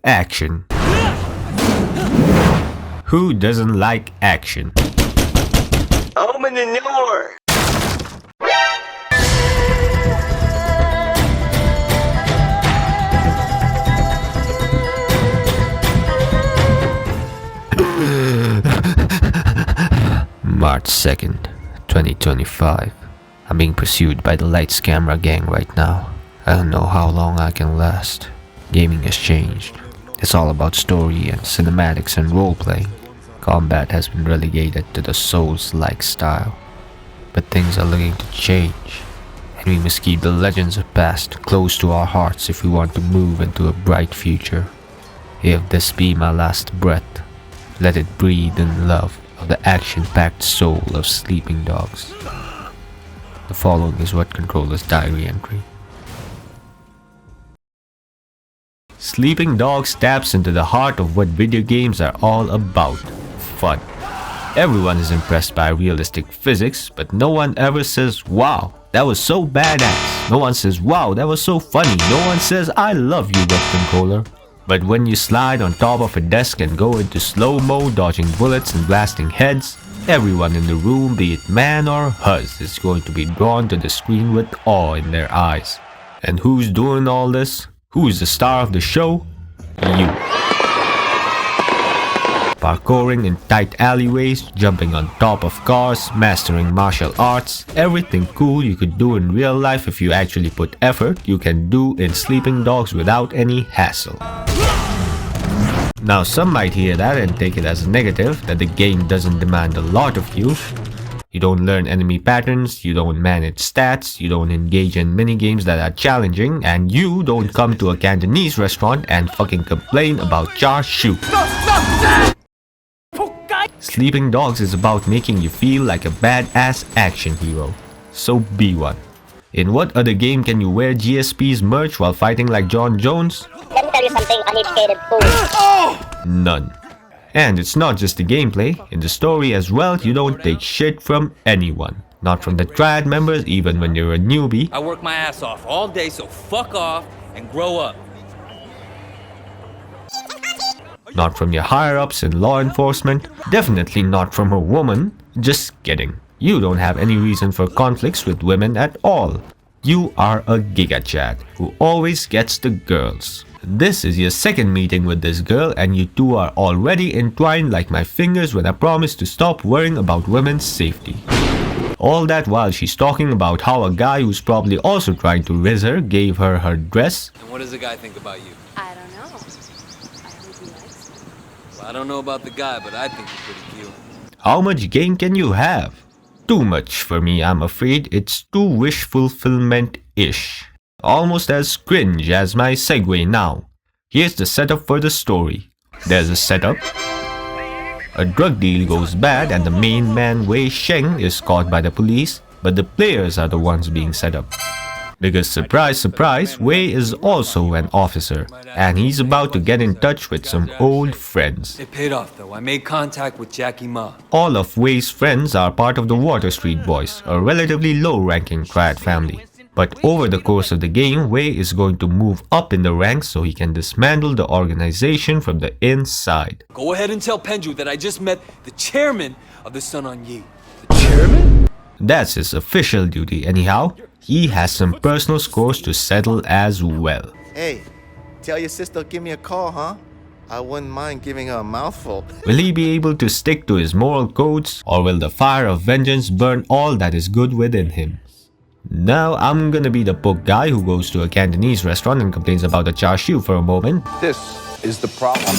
Action. Who doesn't like action? Open the door! March 2nd, 2025. I'm being pursued by the Lights Camera gang right now. I don't know how long I can last. Gaming has changed. It's all about story and cinematics and role-playing. Combat has been relegated to the Souls-like style. But things are looking to change. And we must keep the legends of past close to our hearts if we want to move into a bright future. If this be my last breath, let it breathe in love of the action-packed soul of Sleeping Dogs. The following is what Controller's diary entry. Sleeping Dogs taps into the heart of what video games are all about: fun. Everyone is impressed by realistic physics, but no one ever says, "Wow, that was so badass." No one says, "Wow, that was so funny." No one says, "I love you, Web Controller." But when you slide on top of a desk and go into slow-mo, dodging bullets and blasting heads, everyone in the room, be it man or huz, is going to be drawn to the screen with awe in their eyes. And who's doing all this? Who's the star of the show? You. Parkouring in tight alleyways, jumping on top of cars, mastering martial arts, everything cool you could do in real life if you actually put effort, you can do in Sleeping Dogs without any hassle. Now some might hear that and take it as a negative, that the game doesn't demand a lot of you. You don't learn enemy patterns, you don't manage stats, you don't engage in minigames that are challenging, and you don't come to a Cantonese restaurant and fucking complain about char siu. Sleeping Dogs is about making you feel like a badass action hero. So be one. In what other game can you wear GSP's merch while fighting like John Jones? Let me tell you something, uneducated fool. None. And it's not just the gameplay, in the story as well, you don't take shit from anyone. Not from the Triad members, even when you're a newbie. I work my ass off all day, so fuck off and grow up. Not from your higher-ups in law enforcement. Definitely not from a woman. Just kidding. You don't have any reason for conflicts with women at all. You are a Giga Chad who always gets the girls. This is your second meeting with this girl and you two are already entwined like my fingers when I promised to stop worrying about women's safety. All that while she's talking about how a guy who's probably also trying to riz her gave her her dress. And what does the guy think about you? I don't know. I hope he likes me. Well, I don't know about the guy, but I think you're pretty cute. How much game can you have? Too much for me, I'm afraid. It's too wish fulfillment-ish. Almost as cringe as my segue now. Here's the setup for the story. There's a setup. A drug deal goes bad and the main man Wei Sheng is caught by the police, but the players are the ones being set up. Because surprise surprise, Wei is also an officer, and he's about to get in touch with some old friends. It paid off though. I made contact with Jackie Ma. All of Wei's friends are part of the Water Street Boys, a relatively low-ranking Triad family. But over the course of the game, Wei is going to move up in the ranks so he can dismantle the organization from the inside. Go ahead and tell Penju that I just met the chairman of the Sun On Yi. The chairman? That's his official duty anyhow. He has some personal scores to settle as well. Hey, tell your sister give me a call, huh? I wouldn't mind giving her a mouthful. Will he be able to stick to his moral codes, or will the fire of vengeance burn all that is good within him? Now I'm gonna be the poke guy who goes to a Cantonese restaurant and complains about the char siu for a moment. This is the problem.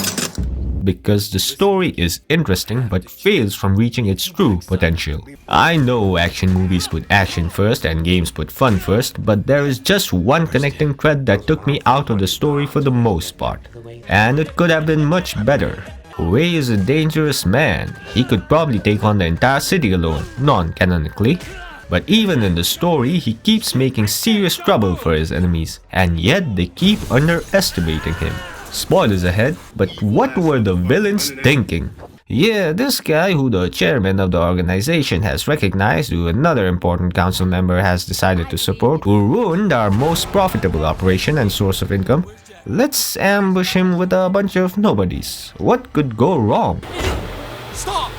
Because the story is interesting but fails from reaching its true potential. I know action movies put action first and games put fun first, but there is just one connecting thread that took me out of the story for the most part. And it could have been much better. Wei is a dangerous man. He could probably take on the entire city alone, non-canonically. But even in the story, he keeps making serious trouble for his enemies, and yet they keep underestimating him. Spoilers ahead, but what were the villains thinking? Yeah, this guy who the chairman of the organization has recognized, who another important council member has decided to support, who ruined our most profitable operation and source of income, Let's ambush him with a bunch of nobodies. What could go wrong? Stop!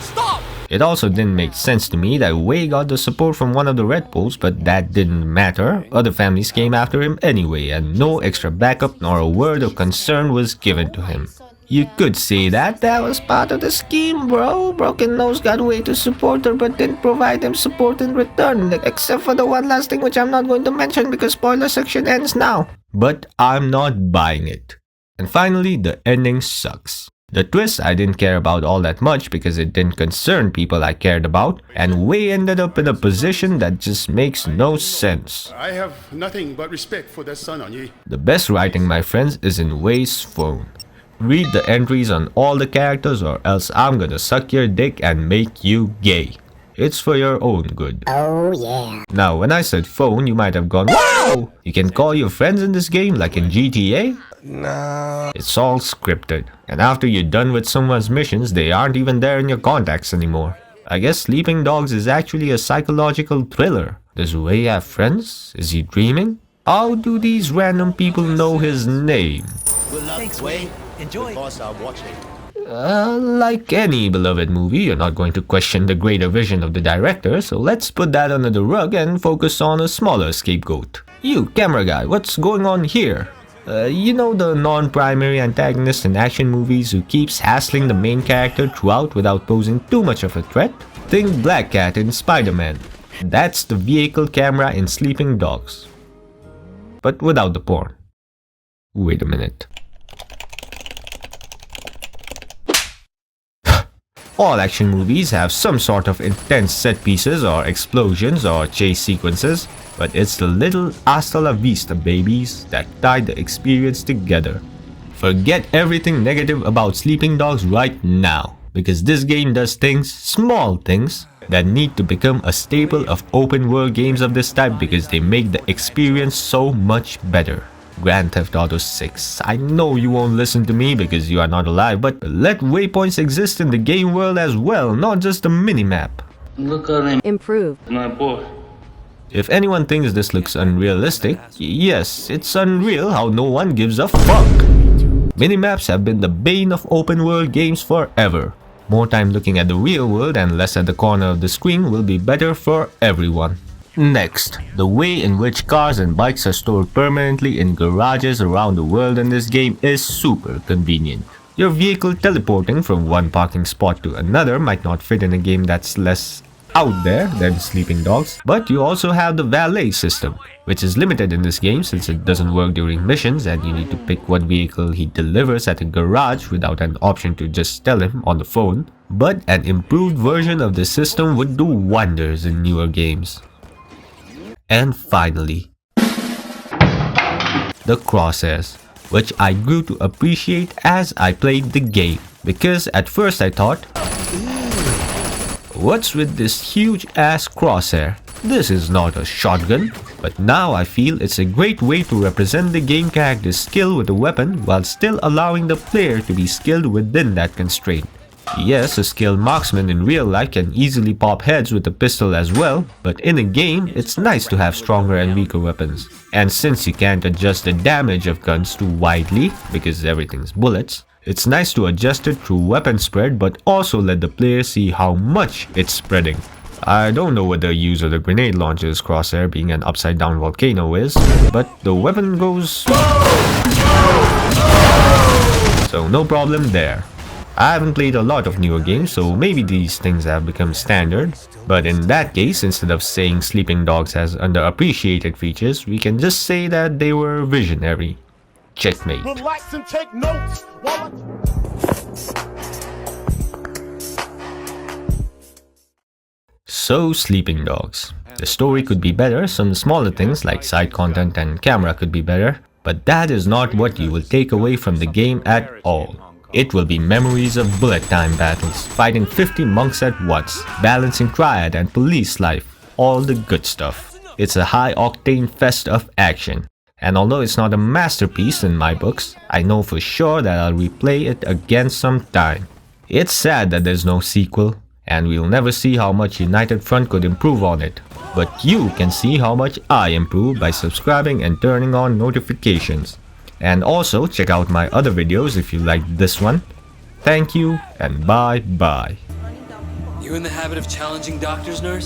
Stop! It also didn't make sense to me that Wei got the support from one of the Red Poles, but that didn't matter. Other families came after him anyway, and no extra backup nor a word of concern was given to him. You could say that was part of the scheme, bro. Broken Nose got Wei to support her but didn't provide him support in return, except for the one last thing which I'm not going to mention because spoiler section ends now. But I'm not buying it. And finally, the ending sucks. The twist I didn't care about all that much because it didn't concern people I cared about, and Wei ended up in a position that just makes no sense. I have nothing but respect for that Sun On Yi. The best writing, my friends, is in Wei's phone. Read the entries on all the characters or else I'm gonna suck your dick and make you gay. It's for your own good. Oh yeah. Now, when I said phone, you might have gone, wow! You can call your friends in this game like in GTA? Nah. It's all scripted. And after you're done with someone's missions, they aren't even there in your contacts anymore. I guess Sleeping Dogs is actually a psychological thriller. Does Wei have friends? Is he dreaming? How do these random people know his name? Thanks, Wei. Enjoy. Boss, I'm watching. Like any beloved movie, you're not going to question the greater vision of the director, so let's put that under the rug and focus on a smaller scapegoat. You, camera guy, what's going on here? You know the non-primary antagonist in action movies who keeps hassling the main character throughout without posing too much of a threat? Think Black Cat in Spider-Man. That's the vehicle camera in Sleeping Dogs. But without the porn. Wait a minute. All action movies have some sort of intense set pieces or explosions or chase sequences, but it's the little hasta la vista babies that tie the experience together. Forget everything negative about Sleeping Dogs right now, because this game does things, small things, that need to become a staple of open world games of this type because they make the experience so much better. Grand Theft Auto 6. I know you won't listen to me because you are not alive, but let waypoints exist in the game world as well, not just a minimap. Look at him, Improved. my boy. If anyone thinks this looks unrealistic, yes, it's unreal how no one gives a fuck. Minimaps have been the bane of open world games forever. More time looking at the real world and less at the corner of the screen will be better for everyone. Next, the way in which cars and bikes are stored permanently in garages around the world in this game is super convenient. Your vehicle teleporting from one parking spot to another might not fit in a game that's less out there than Sleeping Dogs, but you also have the valet system, which is limited in this game since it doesn't work during missions and you need to pick what vehicle he delivers at a garage without an option to just tell him on the phone. But an improved version of the system would do wonders in newer games. And finally, the crosshairs, which I grew to appreciate as I played the game, because at first I thought, what's with this huge ass crosshair? This is not a shotgun, but now I feel it's a great way to represent the game character's skill with a weapon while still allowing the player to be skilled within that constraint. Yes, a skilled marksman in real life can easily pop heads with a pistol as well, but in a game, it's nice to have stronger and weaker weapons. And since you can't adjust the damage of guns too widely, because everything's bullets, it's nice to adjust it through weapon spread but also let the player see how much it's spreading. I don't know what the use of the grenade launcher's crosshair being an upside down volcano is, but the weapon goes... So no problem there. I haven't played a lot of newer games, so maybe these things have become standard. But in that case, instead of saying Sleeping Dogs has underappreciated features, we can just say that they were visionary. Checkmate. Relax and take notes while So, Sleeping Dogs. The story could be better, some smaller things like side content and camera could be better, but that is not what you will take away from the game at all. It will be memories of bullet time battles, fighting 50 monks at once, balancing triad and police life, all the good stuff. It's a high-octane fest of action. And although it's not a masterpiece in my books, I know for sure that I'll replay it again sometime. It's sad that there's no sequel, and we'll never see how much United Front could improve on it. But you can see how much I improved by subscribing and turning on notifications. And also check out my other videos if you like this one. Thank you and bye bye. You in the habit of challenging doctors, nurse?